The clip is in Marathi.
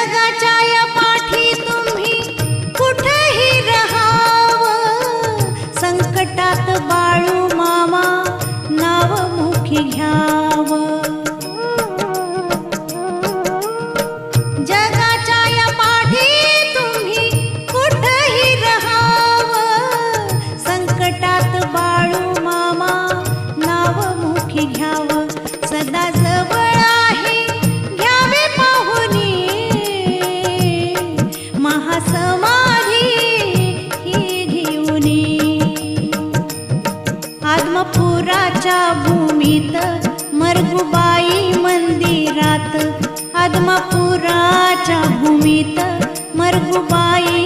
जगाच्या या पाठी तुम्ही कुठेही रहावं, संकटात बाळू मामा नाव मुखी घ्यावं. जगाच्या या पाठी तुम्ही कुठेही रहावं, संकटात बाळू मामा नाव मुखी घ्यावं. सदा जवळ आहे घ्यावे पाहुनी, महासमाधी ही घेऊनी. आदमापुराच्या भूमीत मरगुबाई मंदिरात, आदमापुराच्या भूमीत मरगुबाई